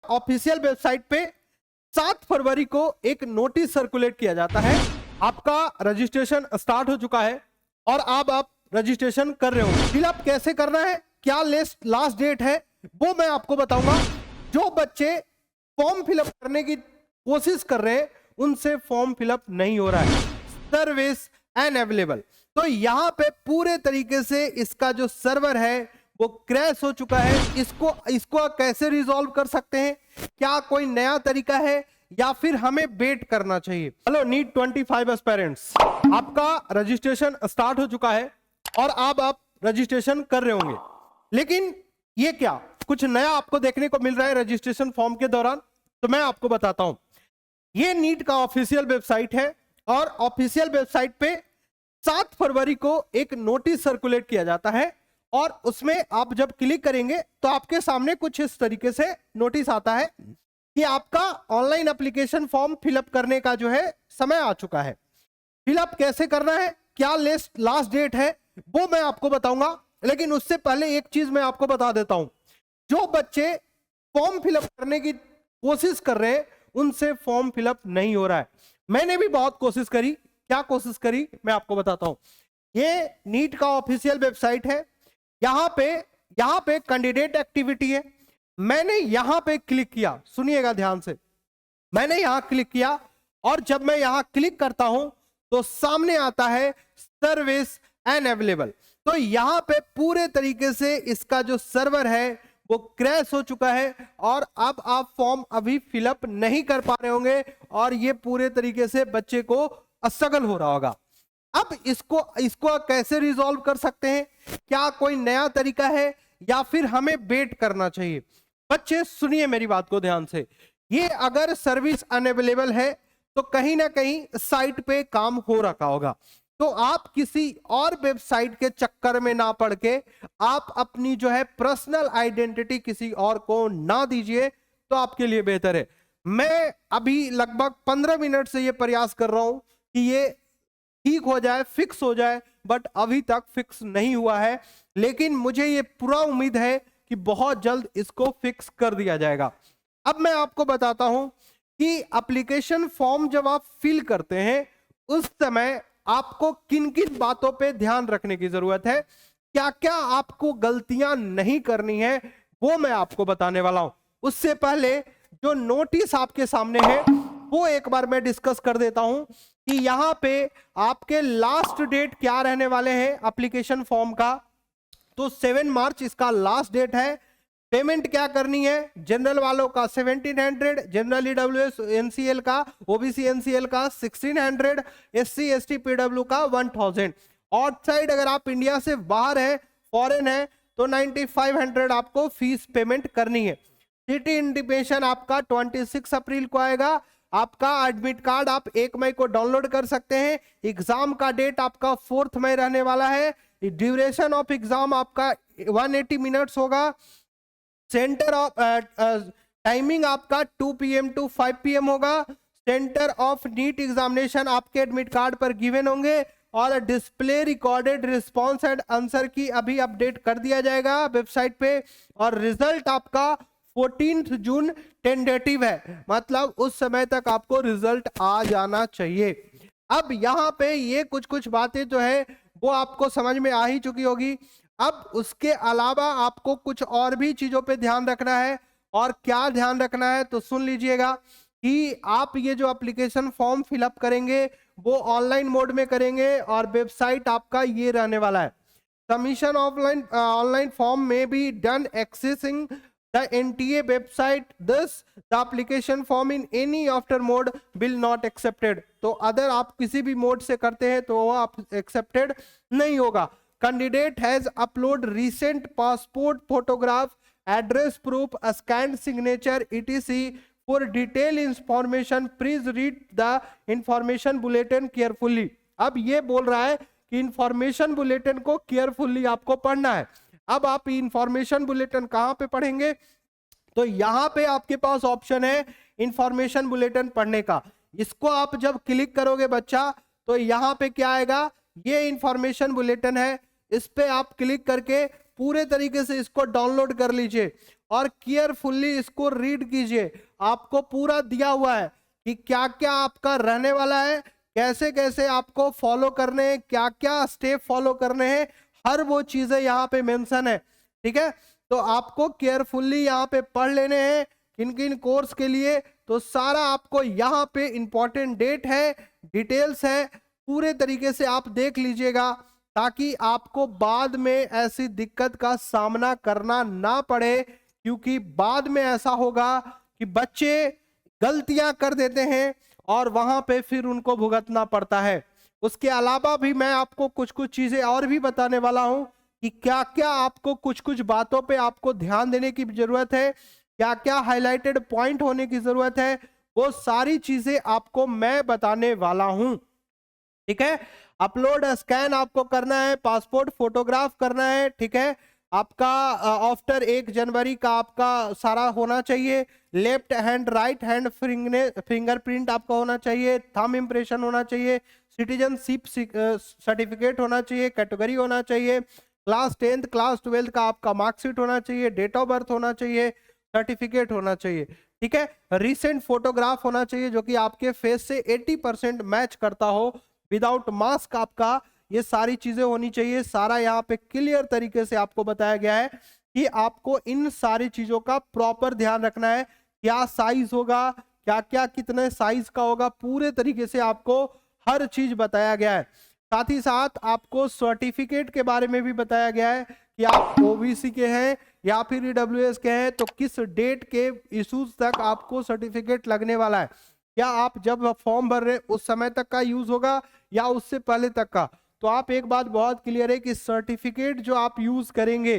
Official website पे 7 फरवरी को एक नोटिस सर्कुलेट किया जाता है। आपका रजिस्ट्रेशन स्टार्ट हो चुका है और अब आप रजिस्ट्रेशन कर रहे हो। फिलअप कैसे करना है, क्या लास्ट डेट है, वो मैं आपको बताऊंगा। जो बच्चे फॉर्म फिलअप करने की कोशिश कर रहे हैं उनसे फॉर्म फिलअप नहीं हो रहा है। Service unavailable. तो यहाँ पे पूरे तरीके से इसका जो सर्वर है वो क्रैश हो चुका है। इसको कैसे रिजॉल्व कर सकते हैं, क्या कोई नया तरीका है या फिर हमें वेट करना चाहिए। हेलो नीट 25 एस्पायरेंट्स, आपका रजिस्ट्रेशन स्टार्ट हो चुका है और अब आप रजिस्ट्रेशन कर रहे होंगे, लेकिन ये क्या कुछ नया आपको देखने को मिल रहा है रजिस्ट्रेशन फॉर्म के दौरान, तो मैं आपको बताता हूं। ये नीट का ऑफिशियल वेबसाइट है और ऑफिशियल वेबसाइट पे 7 फरवरी को एक नोटिस सर्कुलेट किया जाता है और उसमें आप जब क्लिक करेंगे तो आपके सामने कुछ इस तरीके से नोटिस आता है कि आपका ऑनलाइन एप्लीकेशन फॉर्म फिलअप करने का जो है समय आ चुका है। फिलअप कैसे करना है, क्या लास्ट डेट है, वो मैं आपको बताऊंगा, लेकिन उससे पहले एक चीज मैं आपको बता देता हूं। जो बच्चे फॉर्म फिलअप करने की कोशिश कर रहे हैं उनसे फॉर्म फिलअप नहीं हो रहा है। मैंने भी बहुत कोशिश करी, क्या कोशिश करी मैं आपको बताता हूं। ये नीट का ऑफिशियल वेबसाइट है, यहाँ पे कैंडिडेट एक्टिविटी है। मैंने यहाँ पे क्लिक किया, सुनिएगा ध्यान से, मैंने यहाँ क्लिक किया और जब मैं यहाँ क्लिक करता हूं तो सामने आता है सर्विस अनअवेलेबल। तो यहाँ पे पूरे तरीके से इसका जो सर्वर है वो क्रैश हो चुका है और अब आप फॉर्म अभी फिलअप नहीं कर पा रहे होंगे और ये पूरे तरीके से बच्चे को स्ट्रगल हो रहा होगा। अब इसको कैसे रिजॉल्व कर सकते हैं, क्या कोई नया तरीका है या फिर हमें वेट करना चाहिए। बच्चे सुनिए मेरी बात को ध्यान से, ये अगर सर्विस अनअवेलेबल है तो कहीं ना कहीं साइट पे काम हो रखा होगा। तो आप किसी और वेबसाइट के चक्कर में ना पड़ के आप अपनी जो है पर्सनल आइडेंटिटी किसी और को ना दीजिए, तो आपके लिए बेहतर है। मैं अभी लगभग 15 मिनट से ये प्रयास कर रहा हूं कि ये ठीक हो जाए, फिक्स हो जाए, बट अभी तक फिक्स नहीं हुआ है, लेकिन मुझे ये पूरा उम्मीद है कि बहुत जल्द इसको फिक्स कर दिया जाएगा। अब मैं आपको बताता हूं कि एप्लीकेशन फॉर्म जब आप फिल करते हैं उस समय आपको किन किन बातों पे ध्यान रखने की जरूरत है, क्या क्या आपको गलतियां नहीं करनी है, वो मैं आपको बताने वाला हूं। उससे पहले जो नोटिस आपके सामने है वो एक बार मैं डिस्कस कर देता हूं कि यहाँ पे आपके लास्ट डेट क्या रहने वाले हैं एप्लीकेशन फॉर्म का। तो 7 मार्च इसका लास्ट डेट है। पेमेंट क्या करनी है, जनरल वालों का 1700, जनरल ईडब्ल्यूएस एनसीएल का, ओबीसी एनसीएल का 1600, एससी एसटी पीडब्ल्यू का 1000। आउटसाइड अगर आप इंडिया से बाहर है, फॉरेन है, तो 9500 आपको फीस पेमेंट करनी है। सिटी इंटीमेशन आपका 26 अप्रैल को आएगा। आपका एडमिट कार्ड आप 1 मई को डाउनलोड कर सकते हैं। एग्जाम का डेट आपका 4 मई रहने वाला है। ड्यूरेशन ऑफ एग्जाम आपका 180 मिनट्स होगा। सेंटर ऑफ टाइमिंग आपका 2 PM टू 5 PM होगा। सेंटर ऑफ नीट एग्जामिनेशन आपके एडमिट कार्ड पर गिवन होंगे और display recorded response and answer की अभी अपडेट कर दिया जाएगा वेबसाइट पे। और रिजल्ट आपका 14 जून टेंटेटिव है, मतलब उस समय तक आपको रिजल्ट आ जाना चाहिए। अब यहाँ पे ये कुछ बातें जो है वो आपको समझ में आ ही चुकी होगी। अब उसके अलावा आपको कुछ और भी चीजों पे ध्यान रखना है, और क्या ध्यान रखना है तो सुन लीजिएगा कि आप ये जो एप्लीकेशन फॉर्म फिलअप करेंगे वो ऑनलाइन मोड में करेंगे और वेबसाइट आपका ये रहने वाला है। सबमिशन ऑनलाइन फॉर्म में be done accessing the NTA website, thus the application form in any after mode will not accepted। तो अगर आप किसी भी मोड से करते हैं तो वो आप एक्सेप्टेड नहीं होगा। Candidate has upload recent passport photograph, address proof, a scanned signature etc। for detailed information please read the information bulletin carefully। अब ये बोल रहा है कि इंफॉर्मेशन बुलेटिन को केयरफुली आपको पढ़ना है। अब आप इंफॉर्मेशन बुलेटिन कहां पे पढ़ेंगे, तो यहां पे आपके पास ऑप्शन है इंफॉर्मेशन बुलेटिन पढ़ने का। इसको आप जब क्लिक करोगे बच्चा तो यहां पे क्या आएगा, ये इंफॉर्मेशन बुलेटिन है, इस पे आप क्लिक करके पूरे तरीके से इसको डाउनलोड कर लीजिए और केयरफुल्ली इसको रीड कीजिए। आपको पूरा दिया हुआ है कि क्या क्या आपका रहने वाला है, कैसे कैसे आपको फॉलो करने हैं, क्या क्या स्टेप फॉलो करने हैं, हर वो चीजें यहाँ पे मेंशन है। ठीक है, तो आपको केयरफुल्ली यहाँ पे पढ़ लेने हैं किन किन कोर्स के लिए। तो सारा आपको यहाँ पे इंपॉर्टेंट डेट है, डिटेल्स है, पूरे तरीके से आप देख लीजिएगा ताकि आपको बाद में ऐसी दिक्कत का सामना करना ना पड़े। क्योंकि बाद में ऐसा होगा कि बच्चे गलतियां कर देते हैं और वहां पे फिर उनको भुगतना पड़ता है। उसके अलावा भी मैं आपको कुछ कुछ चीजें और भी बताने वाला हूं कि क्या क्या आपको कुछ कुछ बातों पे आपको ध्यान देने की जरूरत है, क्या क्या हाईलाइटेड पॉइंट होने की जरूरत है, वो सारी चीजें आपको मैं बताने वाला हूं। ठीक है, अपलोड स्कैन आपको करना है, पासपोर्ट फोटोग्राफ करना है। ठीक है, आपका आफ्टर 1 जनवरी का आपका सारा होना चाहिए। Left hand right hand fingerprint आपका होना चाहिए, थंब इंप्रेशन होना चाहिए, सिटीजनशिप सर्टिफिकेट होना चाहिए, कैटेगरी होना चाहिए, क्लास 10th क्लास 12th का आपका मार्कशीट होना चाहिए, डेट ऑफ बर्थ होना चाहिए, सर्टिफिकेट होना चाहिए। ठीक है, रिसेंट फोटोग्राफ होना चाहिए जो कि आपके फेस से 80% मैच करता हो, विदाउट मास्क आपका, ये सारी चीजें होनी चाहिए। सारा यहाँ पे क्लियर तरीके से आपको बताया गया है कि आपको इन सारी चीजों का प्रॉपर ध्यान रखना है। क्या साइज होगा, क्या क्या कितने साइज का होगा, पूरे तरीके से आपको हर चीज बताया गया है। साथ ही साथ आपको सर्टिफिकेट के बारे में भी बताया गया है कि आप ओबीसी के हैं या फिर ईडब्ल्यूएस के हैं तो किस डेट के इश्यूज तक आपको सर्टिफिकेट लगने वाला है। क्या आप जब फॉर्म भर रहे उस समय तक का यूज होगा या उससे पहले तक का। तो आप एक बात बहुत क्लियर है कि सर्टिफिकेट जो आप यूज करेंगे,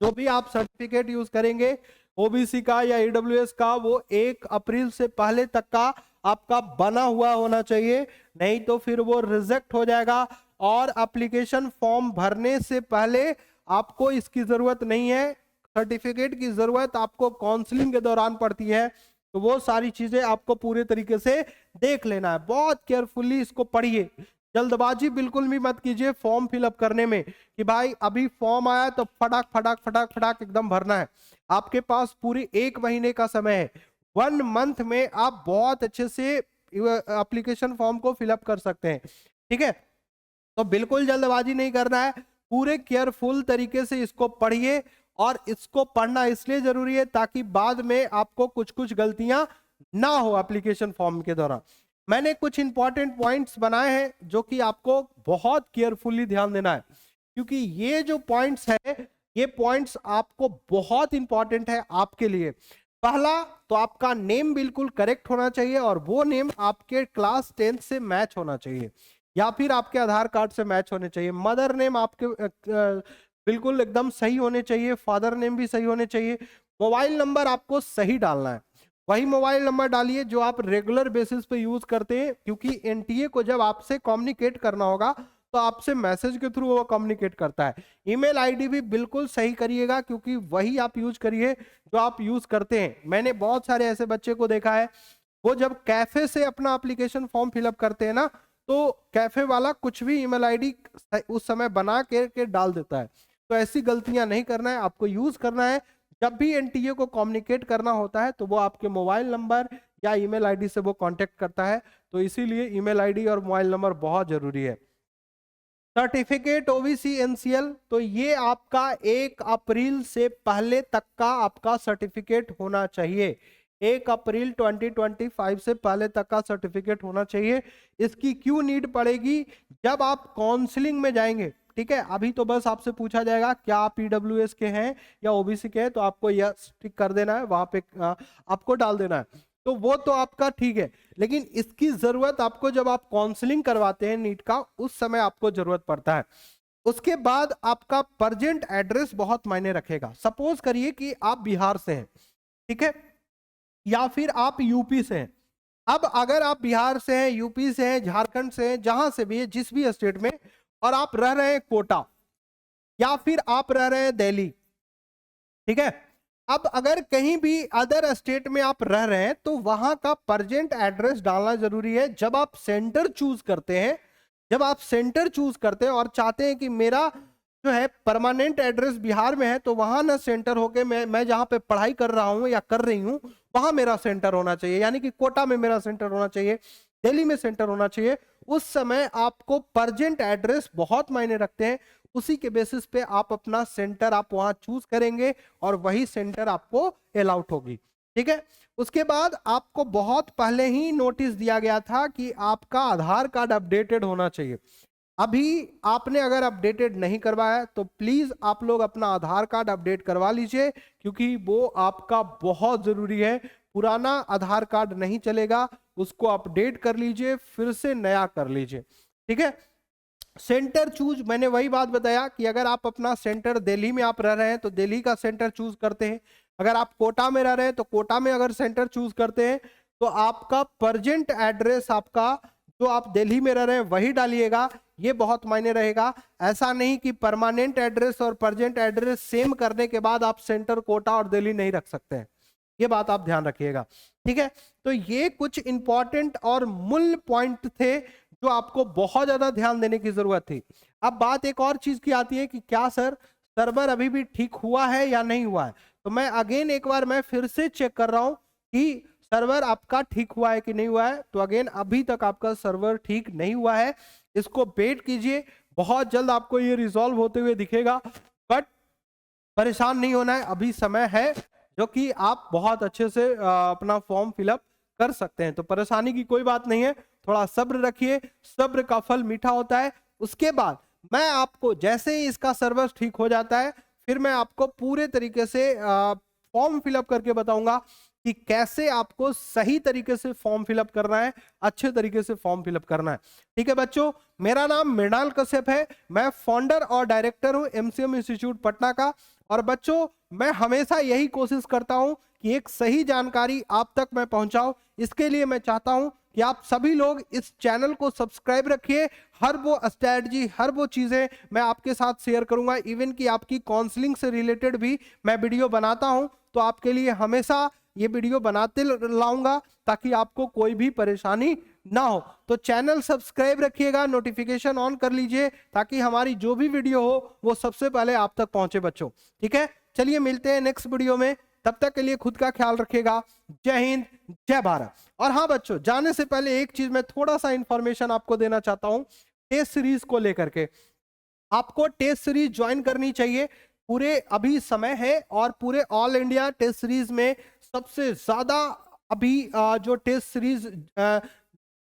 जो भी आप सर्टिफिकेट यूज करेंगे ओबीसी का या ईडब्ल्यूएस का, वो 1 अप्रैल से पहले तक का आपका बना हुआ होना चाहिए, नहीं तो फिर वो रिजेक्ट हो जाएगा। और एप्लीकेशन फॉर्म भरने से पहले आपको इसकी जरूरत नहीं है, सर्टिफिकेट की जरूरत आपको काउंसलिंग के दौरान पड़ती है। तो वो सारी चीजें आपको पूरे तरीके से देख लेना है, बहुत केयरफुली इसको पढ़िए। जल्दबाजी बिल्कुल भी मत कीजिए फॉर्म फिलअप करने में कि भाई अभी फॉर्म आया तो फटाक फटाक फटाक फटाक एकदम भरना है। आपके पास पूरी 1 महीने का समय है, 1 मंथ में आप बहुत अच्छे से एप्लीकेशन फॉर्म को फिलअप कर सकते हैं। ठीक है, तो बिल्कुल जल्दबाजी नहीं करना है, पूरे केयरफुल तरीके से इसको पढ़िए। और इसको पढ़ना इसलिए जरूरी है ताकि बाद में आपको कुछ कुछ गलतियां ना हो एप्लीकेशन फॉर्म के दौरान। मैंने कुछ इंपॉर्टेंट पॉइंट्स बनाए हैं जो कि आपको बहुत केयरफुली ध्यान देना है, क्योंकि ये जो पॉइंट्स है ये पॉइंट्स आपको बहुत इंपॉर्टेंट है आपके लिए। पहला तो आपका नेम बिल्कुल करेक्ट होना चाहिए और वो नेम आपके क्लास 10th से मैच होना चाहिए या फिर आपके आधार कार्ड से मैच होने चाहिए। मदर नेम आपके बिल्कुल एकदम सही होने चाहिए, फादर नेम भी सही होने चाहिए। मोबाइल नंबर आपको सही डालना है, वही मोबाइल नंबर डालिए जो आप रेगुलर बेसिस पे यूज करते हैं, क्योंकि एनटीए को जब आपसे कम्युनिकेट करना होगा तो आपसे मैसेज के थ्रू वो कम्युनिकेट करता है। ईमेल आईडी भी बिल्कुल सही करिएगा, क्योंकि वही आप यूज करिए जो आप यूज करते हैं। मैंने बहुत सारे ऐसे बच्चे को देखा है, वो जब कैफे से अपना एप्लीकेशन फॉर्म फिलअप करते हैं ना, तो कैफे वाला कुछ भी ईमेल आईडी उस समय बना के डाल देता है। तो ऐसी गलतियां नहीं करना है, आपको यूज करना है। जब भी एनटीए को कम्युनिकेट करना होता है तो वो आपके मोबाइल नंबर या ईमेल आईडी से वो कांटेक्ट करता है, तो इसीलिए ईमेल आईडी और मोबाइल नंबर बहुत जरूरी है। सर्टिफिकेट ओबीसी एनसीएल, तो ये आपका 1 अप्रैल से पहले तक का आपका सर्टिफिकेट होना चाहिए। 1 अप्रैल 2025 से पहले तक का सर्टिफिकेट होना चाहिए। इसकी क्यों नीड पड़ेगी, जब आप काउंसलिंग में जाएंगे। ठीक है, अभी तो बस आपसे पूछा जाएगा क्या आप ईडब्ल्यूएस के हैं या ओबीसी के हैं, तो आपको यस टिक कर देना है, वहां पे आपको डाल देना है, तो वो तो आपका ठीक है। लेकिन इसकी जरूरत आपको जब आप काउंसलिंग करवाते हैं नीट का, उस समय आपको जरूरत पड़ता है। उसके बाद आपका प्रेजेंट एड्रेस बहुत मायने रखेगा। सपोज करिए कि आप बिहार से हैं, ठीक है, या फिर आप यूपी से हैं। अब अगर आप बिहार से हैं, यूपी से हैं, झारखंड से हैं, जहां से भी है, जिस भी स्टेट में, और आप रह रहे हैं कोटा या फिर आप रह रहे हैं दिल्ली, ठीक है, अब अगर कहीं भी अदर स्टेट में आप रह रहे हैं तो वहां का प्रेजेंट एड्रेस डालना जरूरी है। जब आप सेंटर चूज करते हैं, जब आप सेंटर चूज करते हैं और चाहते हैं कि मेरा जो है परमानेंट एड्रेस बिहार में है, तो वहां ना सेंटर होके मैं जहां पे पढ़ाई कर रहा हूं या कर रही हूं वहां मेरा सेंटर होना चाहिए, यानी कि कोटा में मेरा सेंटर होना चाहिए, दिल्ली में सेंटर होना चाहिए। उस समय आपको प्रेजेंट एड्रेस बहुत मायने रखते हैं, उसी के बेसिस पे आप अपना सेंटर आप वहां चूज करेंगे और वही सेंटर आपको अलाउट होगी। ठीक है, उसके बाद आपको बहुत पहले ही नोटिस दिया गया था कि आपका आधार कार्ड अपडेटेड होना चाहिए। अभी आपने अगर अपडेटेड नहीं करवाया तो प्लीज आप लोग अपना आधार कार्ड अपडेट करवा लीजिए, क्योंकि वो आपका बहुत जरूरी है। पुराना आधार कार्ड नहीं चलेगा, उसको अपडेट कर लीजिए, फिर से नया कर लीजिए। ठीक है, सेंटर चूज, मैंने वही बात बताया कि अगर आप अपना सेंटर दिल्ली में आप रह रहे हैं तो दिल्ली का सेंटर चूज करते हैं, अगर आप कोटा में रह रहे हैं तो कोटा में अगर सेंटर चूज करते हैं तो आपका प्रेजेंट एड्रेस आपका जो आप दिल्ली में रह रहे हैं वही डालिएगा, ये बहुत मायने रहेगा। ऐसा नहीं कि परमानेंट एड्रेस और प्रेजेंट एड्रेस सेम करने के बाद आप सेंटर कोटा और दिल्ली नहीं रख सकते हैं, ये बात आप ध्यान रखिएगा। ठीक है, तो ये कुछ इंपॉर्टेंट और मूल पॉइंट थे जो आपको बहुत ज्यादा ध्यान देने की जरूरत थी। अब बात एक और चीज की आती है कि क्या सर सर्वर अभी भी ठीक हुआ है या नहीं हुआ है, तो मैं अगेन एक बार मैं फिर से चेक कर रहा हूं कि सर्वर आपका ठीक हुआ है कि नहीं हुआ है। तो अगेन अभी तक आपका सर्वर ठीक नहीं हुआ है, इसको वेट कीजिए, बहुत जल्द आपको ये रिजॉल्व होते हुए दिखेगा। बट परेशान नहीं होना है, अभी समय है जो कि आप बहुत अच्छे से अपना फॉर्म फिलअप कर सकते हैं, तो परेशानी की कोई बात नहीं है। थोड़ा सब्र रखिए, सब्र का फल मीठा होता है। उसके बाद मैं आपको जैसे ही इसका सर्वर ठीक हो जाता है फिर मैं आपको पूरे तरीके से फॉर्म फिलअप करके बताऊंगा कि कैसे आपको सही तरीके से फॉर्म फिलअप करना है, अच्छे तरीके से फॉर्म फिलअप करना है। ठीक है बच्चों, मेरा नाम मृणाल कश्यप है, मैं फाउंडर और डायरेक्टर हूं एमसीएम इंस्टीट्यूट पटना का। और बच्चों मैं हमेशा यही कोशिश करता हूं कि एक सही जानकारी आप तक मैं पहुंचाऊं। इसके लिए मैं चाहता हूं कि आप सभी लोग इस चैनल को सब्सक्राइब रखिए। हर वो स्ट्रैटेजी, हर वो चीजें मैं आपके साथ शेयर करूंगा, इवन कि आपकी काउंसलिंग से रिलेटेड भी मैं वीडियो बनाता हूं, तो आपके लिए हमेशा ये वीडियो बनाते लाऊंगा ताकि आपको कोई भी परेशानी ना हो। तो चैनल सब्सक्राइब रखिएगा, नोटिफिकेशन ऑन कर लीजिए ताकि हमारी जो भी वीडियो हो वो सबसे पहले आप तक पहुंचे बच्चों। ठीक है, चलिए मिलते हैं नेक्स्ट वीडियो में, तब तक के लिए खुद का ख्याल रखिएगा। जय हिंद, जय भारत। और हाँ बच्चों, जाने से पहले एक चीज मैं थोड़ा सा इंफॉर्मेशन आपको देना चाहता हूं टेस्ट सीरीज को लेकर के। आपको टेस्ट सीरीज ज्वाइन करनी चाहिए, पूरे अभी समय है, और पूरे ऑल इंडिया टेस्ट सीरीज में सबसे ज्यादा अभी जो टेस्ट सीरीज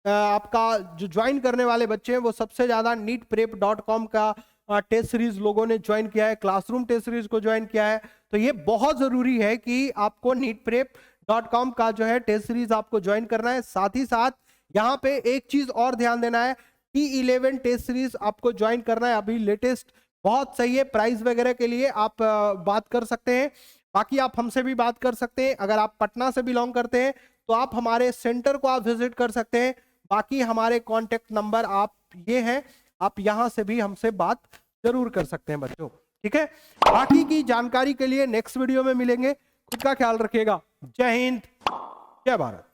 आपका जो ज्वाइन करने वाले बच्चे हैं वो सबसे ज्यादा neetprep.com का टेस्ट सीरीज लोगों ने ज्वाइन किया है, क्लासरूम टेस्ट सीरीज को ज्वाइन किया है। तो ये बहुत जरूरी है कि आपको neetprep.com का जो है टेस्ट सीरीज आपको ज्वाइन करना है। साथ ही साथ यहाँ पे एक चीज और ध्यान देना है, T11 टेस्ट सीरीज आपको ज्वाइन करना है, अभी लेटेस्ट बहुत सही है, प्राइस वगैरह के लिए आप बात कर सकते हैं। बाकी आप हमसे भी बात कर सकते हैं, अगर आप पटना से बिलोंग करते हैं तो आप हमारे सेंटर को आप विजिट कर सकते हैं। बाकी हमारे कॉन्टेक्ट नंबर आप ये हैं, आप यहां से भी हमसे बात जरूर कर सकते हैं बच्चों। ठीक है, बाकी की जानकारी के लिए नेक्स्ट वीडियो में मिलेंगे। खुद का ख्याल रखिएगा। जय हिंद, जय भारत।